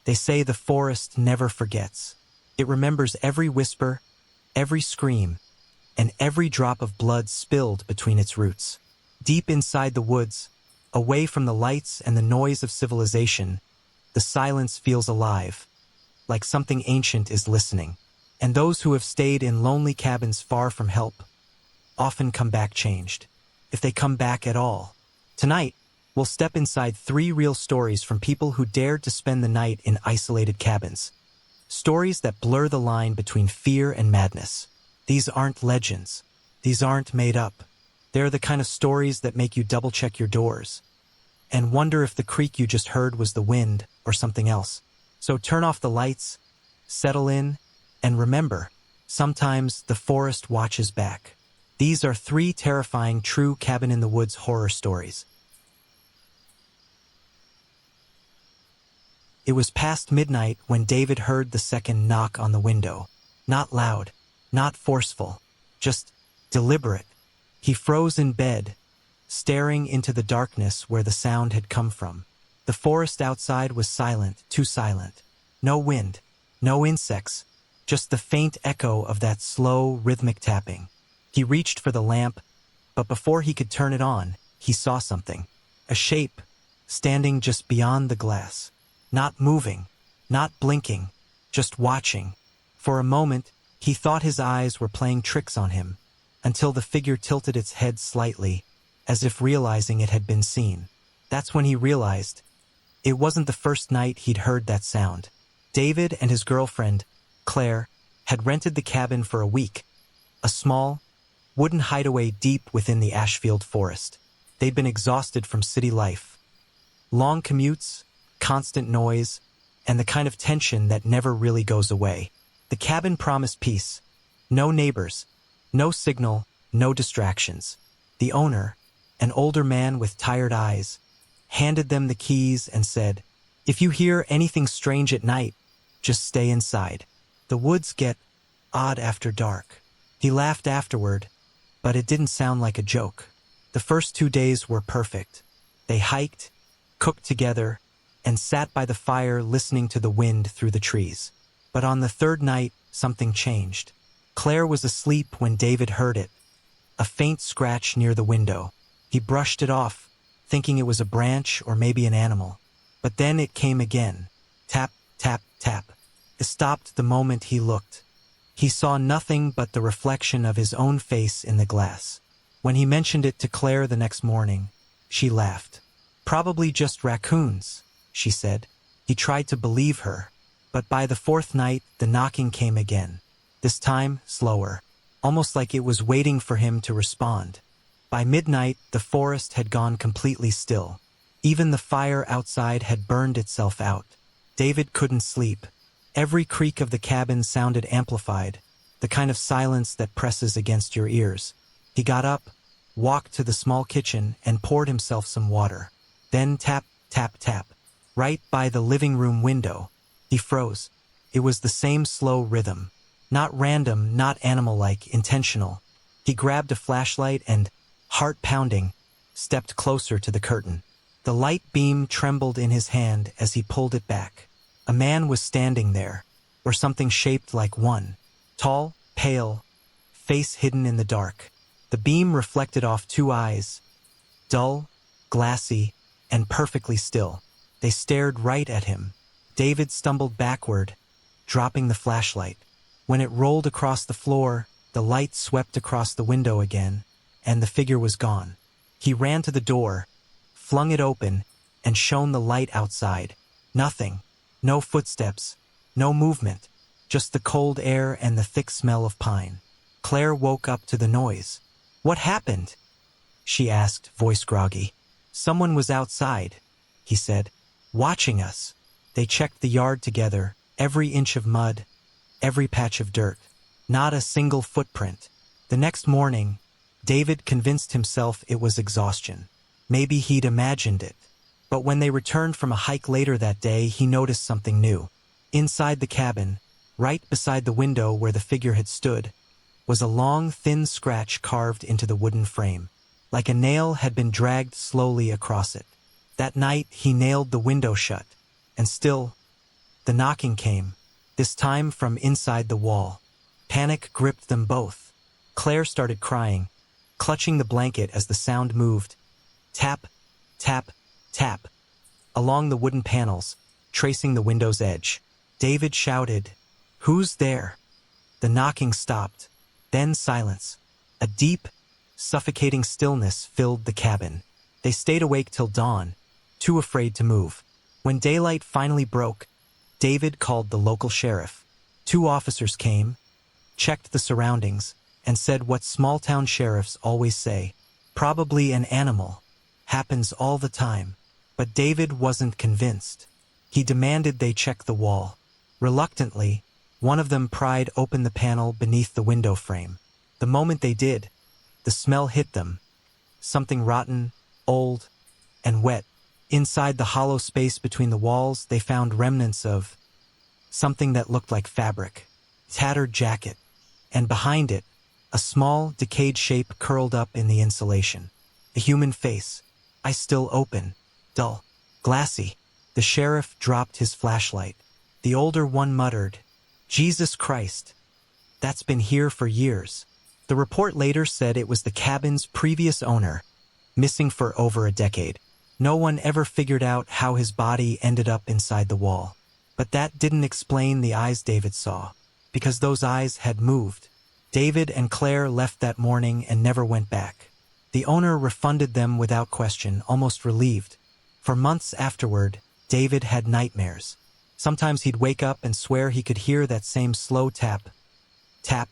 They say the forest never forgets. It remembers every whisper, every scream, and every drop of blood spilled between its roots. Deep inside the woods, away from the lights and the noise of civilization, the silence feels alive, like something ancient is listening. And those who have stayed in lonely cabins far from help often come back changed, if they come back at all. Tonight, we'll step inside 3 real stories from people who dared to spend the night in isolated cabins. Stories that blur the line between fear and madness. These aren't legends. These aren't made up. They're the kind of stories that make you double-check your doors and wonder if the creak you just heard was the wind or something else. So turn off the lights, settle in, and remember, sometimes the forest watches back. These are 3 terrifying true cabin-in-the-woods horror stories. It was past midnight when David heard the second knock on the window. Not loud, not forceful, just deliberate. He froze in bed, staring into the darkness where the sound had come from. The forest outside was silent, too silent. No wind, no insects, just the faint echo of that slow, rhythmic tapping. He reached for the lamp, but before he could turn it on, he saw something. A shape, standing just beyond the glass. Not moving, not blinking, just watching. For a moment, he thought his eyes were playing tricks on him, until the figure tilted its head slightly, as if realizing it had been seen. That's when he realized it wasn't the first night he'd heard that sound. David and his girlfriend, Claire, had rented the cabin for a week, a small, wooden hideaway deep within the Ashfield forest. They'd been exhausted from city life. Long commutes, constant noise, and the kind of tension that never really goes away. The cabin promised peace. No neighbors, no signal, no distractions. The owner, an older man with tired eyes, handed them the keys and said, "If you hear anything strange at night, just stay inside. The woods get odd after dark." He laughed afterward, but it didn't sound like a joke. The first 2 days were perfect. They hiked, cooked together, and sat by the fire listening to the wind through the trees. But on the 3rd night, something changed. Claire was asleep when David heard it, a faint scratch near the window. He brushed it off, thinking it was a branch or maybe an animal. But then it came again. Tap, tap, tap. It stopped the moment he looked. He saw nothing but the reflection of his own face in the glass. When he mentioned it to Claire the next morning, she laughed. "Probably just raccoons," she said. He tried to believe her, but by the 4th night, the knocking came again. This time, slower, almost like it was waiting for him to respond. By midnight, the forest had gone completely still. Even the fire outside had burned itself out. David couldn't sleep. Every creak of the cabin sounded amplified, the kind of silence that presses against your ears. He got up, walked to the small kitchen, and poured himself some water. Then tap, tap, tap. Right by the living room window. He froze. It was the same slow rhythm. Not random, not animal-like, intentional. He grabbed a flashlight and, heart pounding, stepped closer to the curtain. The light beam trembled in his hand as he pulled it back. A man was standing there, or something shaped like one. Tall, pale, face hidden in the dark. The beam reflected off 2 eyes, dull, glassy, and perfectly still. They stared right at him. David stumbled backward, dropping the flashlight. When it rolled across the floor, the light swept across the window again, and the figure was gone. He ran to the door, flung it open, and shone the light outside. Nothing. No footsteps. No movement. Just the cold air and the thick smell of pine. Claire woke up to the noise. "What happened?" she asked, voice groggy. "Someone was outside," he said, "watching us." They checked the yard together, every inch of mud, every patch of dirt. Not a single footprint. The next morning, David convinced himself it was exhaustion. Maybe he'd imagined it. But when they returned from a hike later that day, he noticed something new. Inside the cabin, right beside the window where the figure had stood, was a long, thin scratch carved into the wooden frame, like a nail had been dragged slowly across it. That night, he nailed the window shut, and still, The knocking came, this time from inside the wall. Panic gripped them both. Claire started crying, clutching the blanket as the sound moved. Tap, tap, tap, along the wooden panels, tracing the window's edge. David shouted, "Who's there?" The knocking stopped, then silence. A deep, suffocating stillness filled the cabin. They stayed awake till dawn, too afraid to move. When daylight finally broke, David called the local sheriff. 2 officers came, checked the surroundings, and said what small-town sheriffs always say, "Probably an animal. Happens all the time." But David wasn't convinced. He demanded they check the wall. Reluctantly, one of them pried open the panel beneath the window frame. The moment they did, the smell hit them. Something rotten, old, and wet. Inside the hollow space between the walls, they found remnants of something that looked like fabric. Tattered jacket. And behind it, a small, decayed shape curled up in the insulation. A human face. Eyes still open. Dull. Glassy. The sheriff dropped his flashlight. The older one muttered, "Jesus Christ. That's been here for years." The report later said it was the cabin's previous owner, missing for over a decade. No one ever figured out how his body ended up inside the wall. But that didn't explain the eyes David saw, because those eyes had moved. David and Claire left that morning and never went back. The owner refunded them without question, almost relieved. For months afterward, David had nightmares. Sometimes he'd wake up and swear he could hear that same slow tap, tap,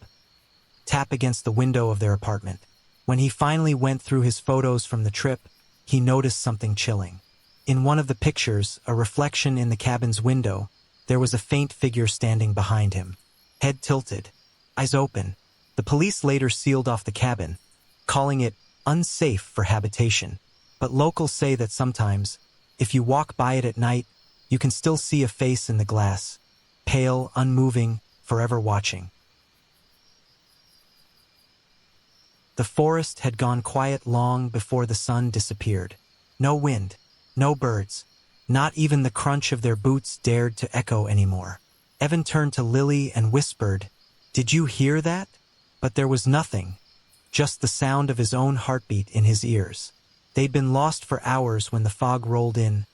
tap against the window of their apartment. When he finally went through his photos from the trip, he noticed something chilling. In one of the pictures, a reflection in the cabin's window, there was a faint figure standing behind him. Head tilted, eyes open. The police later sealed off the cabin, calling it unsafe for habitation. But locals say that sometimes, if you walk by it at night, you can still see a face in the glass, pale, unmoving, forever watching. The forest had gone quiet long before the sun disappeared. No wind, no birds, not even the crunch of their boots dared to echo anymore. Evan turned to Lily and whispered, "Did you hear that?" But there was nothing, just the sound of his own heartbeat in his ears. They'd been lost for hours when the fog rolled in,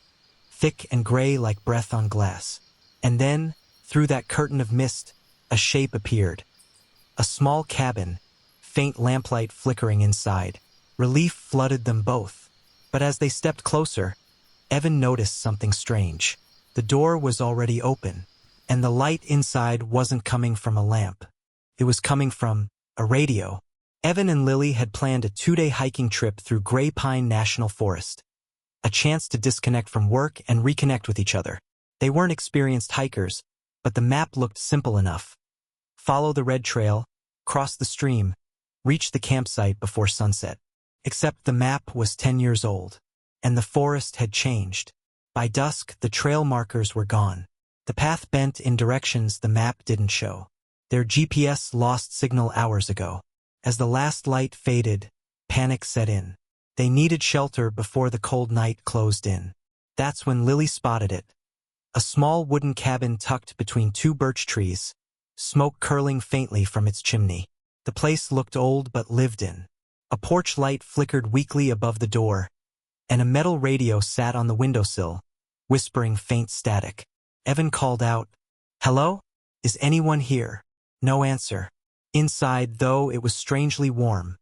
thick and gray like breath on glass. And then, through that curtain of mist, a shape appeared. A small cabin, faint lamplight flickering inside. Relief flooded them both. But as they stepped closer, Evan noticed something strange. The door was already open, and the light inside wasn't coming from a lamp. It was coming from a radio. Evan and Lily had planned a 2-day hiking trip through Gray Pine National Forest. A chance to disconnect from work and reconnect with each other. They weren't experienced hikers, but the map looked simple enough. Follow the red trail, cross the stream, reach the campsite before sunset. Except the map was 10 years old, and the forest had changed. By dusk, the trail markers were gone. The path bent in directions the map didn't show. Their GPS lost signal hours ago. As the last light faded, panic set in. They needed shelter before the cold night closed in. That's when Lily spotted it. A small wooden cabin tucked between 2 birch trees, smoke curling faintly from its chimney. The place looked old but lived in. A porch light flickered weakly above the door, and a metal radio sat on the windowsill, whispering faint static. Evan called out, "Hello? Is anyone here?" No answer. Inside, though, it was strangely warm.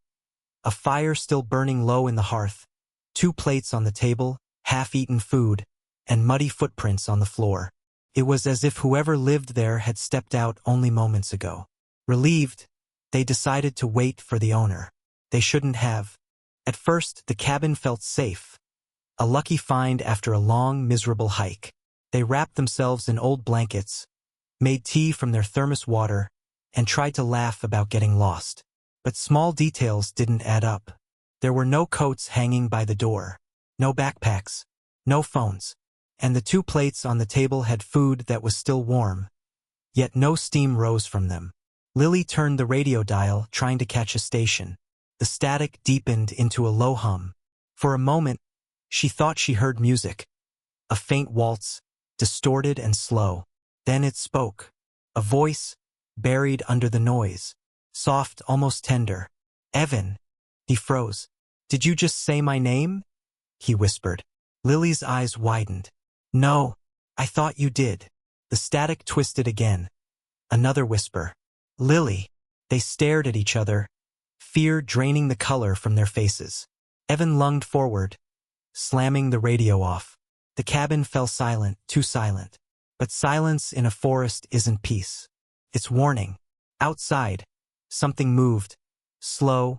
A fire still burning low in the hearth, 2 plates on the table, half-eaten food, and muddy footprints on the floor. It was as if whoever lived there had stepped out only moments ago. Relieved, they decided to wait for the owner. They shouldn't have. At first, the cabin felt safe. A lucky find after a long, miserable hike. They wrapped themselves in old blankets, made tea from their thermos water, and tried to laugh about getting lost. But small details didn't add up. There were no coats hanging by the door, no backpacks, no phones, and the 2 plates on the table had food that was still warm, yet no steam rose from them. Lily turned the radio dial, trying to catch a station. The static deepened into a low hum. For a moment, she thought she heard music. A faint waltz, distorted and slow. Then it spoke. A voice, buried under the noise. Soft, almost tender. "Evan." He froze. "Did you just say my name?" he whispered. Lily's eyes widened. "No, I thought you did." The static twisted again. Another whisper. "Lily." They stared at each other, fear draining the color from their faces. Evan lunged forward, slamming the radio off. The cabin fell silent, too silent. But silence in a forest isn't peace. It's warning. Outside, something moved. Slow,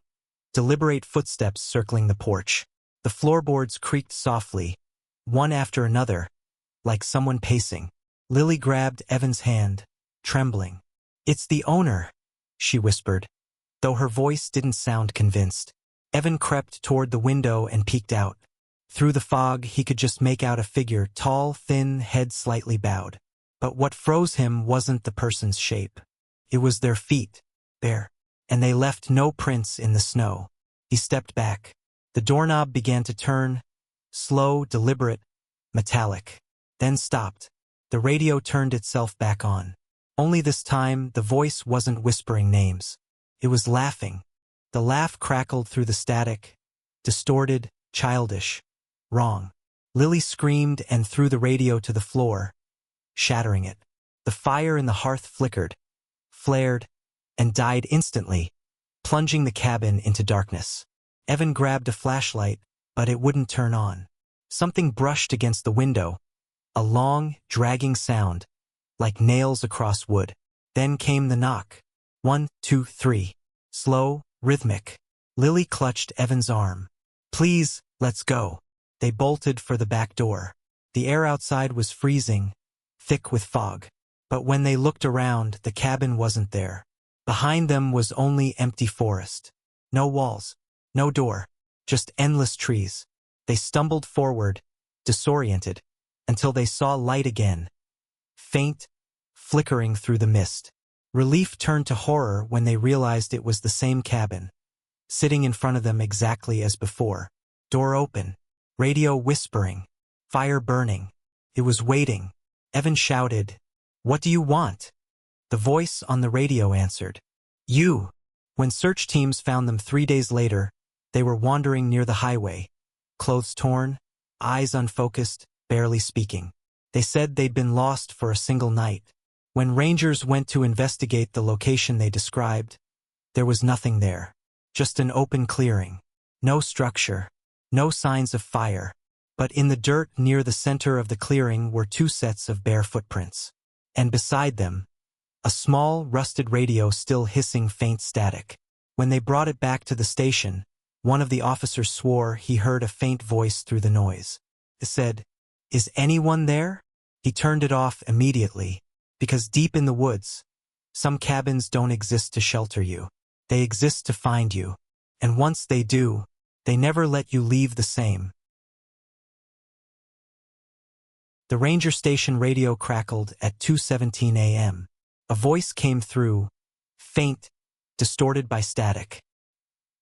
deliberate footsteps circling the porch. The floorboards creaked softly, one after another, like someone pacing. Lily grabbed Evan's hand, trembling. "It's the owner," she whispered, though her voice didn't sound convinced. Evan crept toward the window and peeked out. Through the fog, he could just make out a figure, tall, thin, head slightly bowed. But what froze him wasn't the person's shape. It was their feet, bare, and they left no prints in the snow. He stepped back. The doorknob began to turn, slow, deliberate, metallic, then stopped. The radio turned itself back on. Only this time, the voice wasn't whispering names. It was laughing. The laugh crackled through the static, distorted, childish, wrong. Lily screamed and threw the radio to the floor, shattering it. The fire in the hearth flickered, flared, and died instantly, plunging the cabin into darkness. Evan grabbed a flashlight, but it wouldn't turn on. Something brushed against the window, a long, dragging sound, like nails across wood. Then came the knock. 1, 2, 3. Slow, rhythmic. Lily clutched Evan's arm. "Please, let's go." They bolted for the back door. The air outside was freezing, thick with fog. But when they looked around, the cabin wasn't there. Behind them was only empty forest. No walls, no door, just endless trees. They stumbled forward, disoriented, until they saw light again, faint, flickering through the mist. Relief turned to horror when they realized it was the same cabin, sitting in front of them exactly as before. Door open, radio whispering, fire burning. It was waiting. Evan shouted, "What do you want?" The voice on the radio answered, "You." When search teams found them 3 days later, they were wandering near the highway, clothes torn, eyes unfocused, barely speaking. They said they'd been lost for a single night. When rangers went to investigate the location they described, there was nothing there. Just an open clearing. No structure. No signs of fire. But in the dirt near the center of the clearing were 2 sets of bare footprints. And beside them, a small, rusted radio still hissing faint static. When they brought it back to the station, one of the officers swore he heard a faint voice through the noise. It said, "Is anyone there?" He turned it off immediately, because deep in the woods, some cabins don't exist to shelter you. They exist to find you. And once they do, they never let you leave the same. The ranger station radio crackled at 2:17 a.m. A voice came through, faint, distorted by static.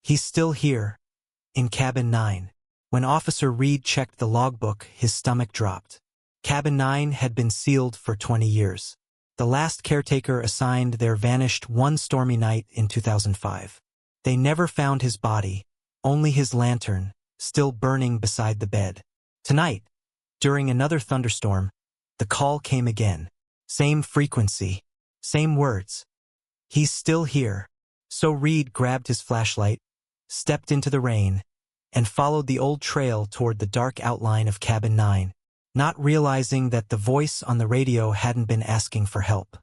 "He's still here, in cabin 9. When Officer Reed checked the logbook, his stomach dropped. Cabin 9 had been sealed for 20 years. The last caretaker assigned there vanished one stormy night in 2005. They never found his body, only his lantern, still burning beside the bed. Tonight, during another thunderstorm, the call came again. Same frequency, same words. "He's still here." So Reed grabbed his flashlight, stepped into the rain, and followed the old trail toward the dark outline of cabin 9, not realizing that the voice on the radio hadn't been asking for help.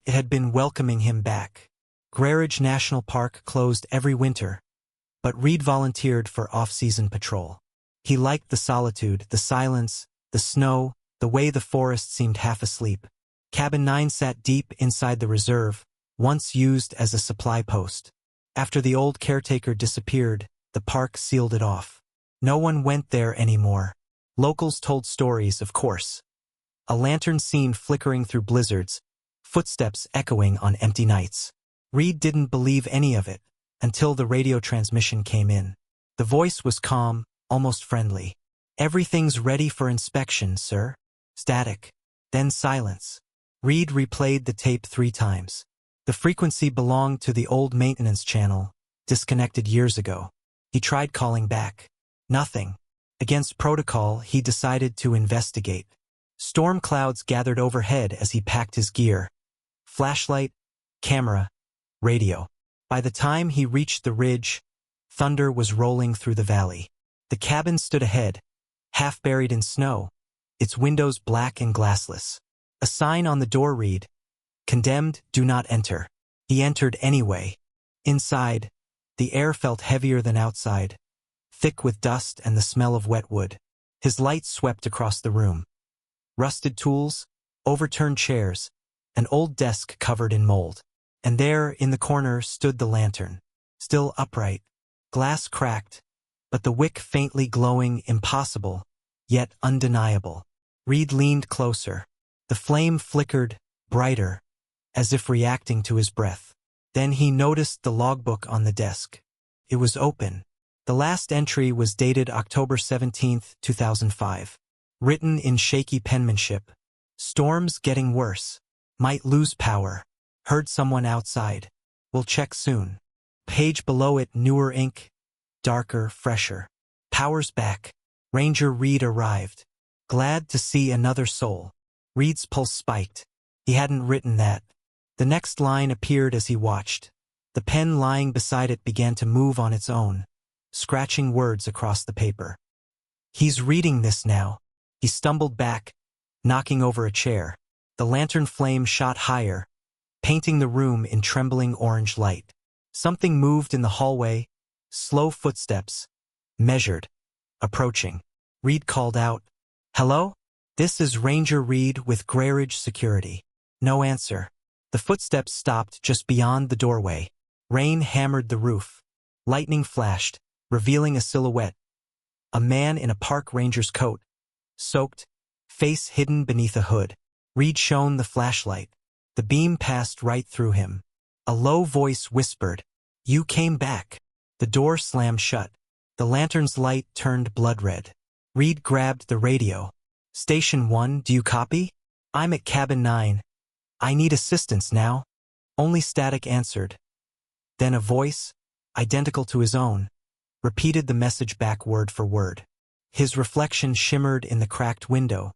It had been welcoming him back. Claridge National Park closed every winter, but Reed volunteered for off-season patrol. He liked the solitude, the silence, the snow, the way the forest seemed half asleep. Cabin 9 sat deep inside the reserve, once used as a supply post. After the old caretaker disappeared, the park sealed it off. No one went there anymore. Locals told stories, of course. A lantern seen flickering through blizzards, footsteps echoing on empty nights. Reed didn't believe any of it, until the radio transmission came in. The voice was calm, almost friendly. "Everything's ready for inspection, sir." Static. Then silence. Reed replayed the tape 3 times. The frequency belonged to the old maintenance channel, disconnected years ago. He tried calling back. Nothing. Against protocol, he decided to investigate. Storm clouds gathered overhead as he packed his gear. Flashlight, camera, radio. By the time he reached the ridge, thunder was rolling through the valley. The cabin stood ahead, half buried in snow, its windows black and glassless. A sign on the door read, "Condemned, do not enter." He entered anyway. Inside, the air felt heavier than outside, thick with dust and the smell of wet wood. His light swept across the room. Rusted tools, overturned chairs, an old desk covered in mold. And there, in the corner, stood the lantern, still upright, glass cracked, but the wick faintly glowing, impossible, yet undeniable. Reed leaned closer. The flame flickered, brighter, as if reacting to his breath. Then he noticed the logbook on the desk. It was open. The last entry was dated October 17, 2005. Written in shaky penmanship. "Storms getting worse. Might lose power. Heard someone outside. Will check soon." Page below it, newer ink. Darker, fresher. "Power's back. Ranger Reed arrived. Glad to see another soul." Reed's pulse spiked. He hadn't written that. The next line appeared as he watched. The pen lying beside it began to move on its own, scratching words across the paper. "He's reading this now." He stumbled back, knocking over a chair. The lantern flame shot higher, painting the room in trembling orange light. Something moved in the hallway, slow footsteps, measured, approaching. Reed called out, "Hello? This is Ranger Reed with Grayridge Security." No answer. The footsteps stopped just beyond the doorway. Rain hammered the roof. Lightning flashed, revealing a silhouette. A man in a park ranger's coat, soaked, face hidden beneath a hood. Reed shone the flashlight. The beam passed right through him. A low voice whispered, "You came back." The door slammed shut. The lantern's light turned blood red. Reed grabbed the radio. "Station 1, do you copy? I'm at cabin 9. I need assistance now." Only static answered. Then a voice, identical to his own, repeated the message back word for word. His reflection shimmered in the cracked window,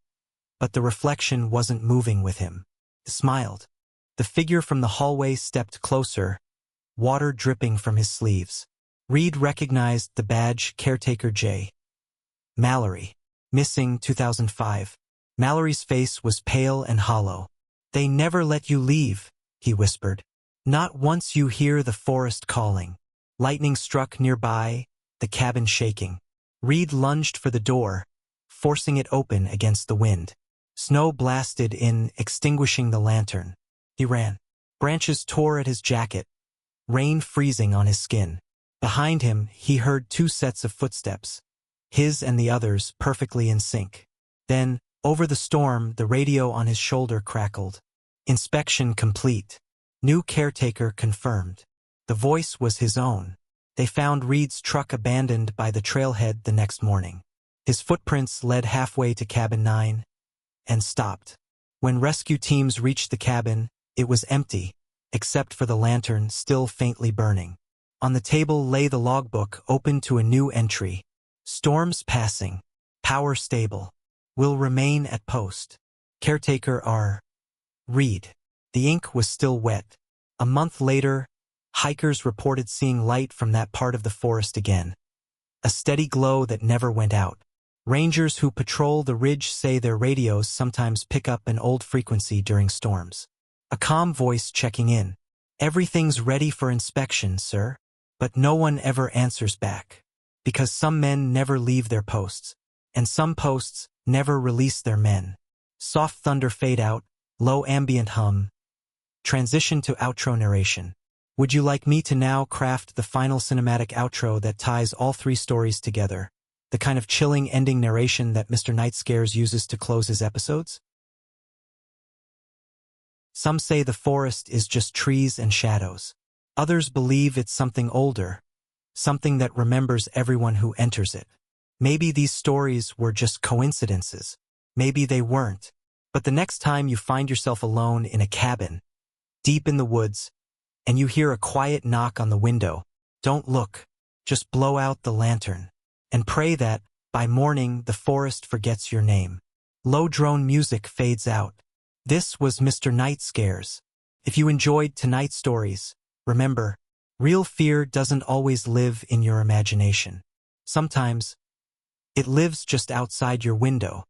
but the reflection wasn't moving with him. He smiled. The figure from the hallway stepped closer, water dripping from his sleeves. Reed recognized the badge, Caretaker J. Mallory. Missing 2005. Mallory's face was pale and hollow. "They never let you leave," he whispered. "Not once you hear the forest calling." Lightning struck nearby, the cabin shaking. Reed lunged for the door, forcing it open against the wind. Snow blasted in, extinguishing the lantern. He ran. Branches tore at his jacket, rain freezing on his skin. Behind him, he heard 2 sets of footsteps, his and the others perfectly in sync. Then, over the storm, the radio on his shoulder crackled. "Inspection complete. New caretaker confirmed." The voice was his own. They found Reed's truck abandoned by the trailhead the next morning. His footprints led halfway to cabin 9 and stopped. When rescue teams reached the cabin, it was empty, except for the lantern still faintly burning. On the table lay the logbook, open to a new entry. "Storms passing. Power stable. Will remain at post. Caretaker R. Reed." The ink was still wet. A month later, hikers reported seeing light from that part of the forest again. A steady glow that never went out. Rangers who patrol the ridge say their radios sometimes pick up an old frequency during storms. A calm voice checking in. "Everything's ready for inspection, sir." But no one ever answers back. Because some men never leave their posts, and some posts never release their men. Soft thunder fade out, low ambient hum. Transition to outro narration. Would you like me to now craft the final cinematic outro that ties all 3 stories together? The kind of chilling ending narration that Mr. Night Scares uses to close his episodes? Some say the forest is just trees and shadows. Others believe it's something older, something that remembers everyone who enters it. Maybe these stories were just coincidences. Maybe they weren't. But the next time you find yourself alone in a cabin, deep in the woods, and you hear a quiet knock on the window, don't look, just blow out the lantern, and pray that, by morning, the forest forgets your name. Low drone music fades out. This was Mr. Night Scares. If you enjoyed tonight's stories, remember, real fear doesn't always live in your imagination. Sometimes, it lives just outside your window.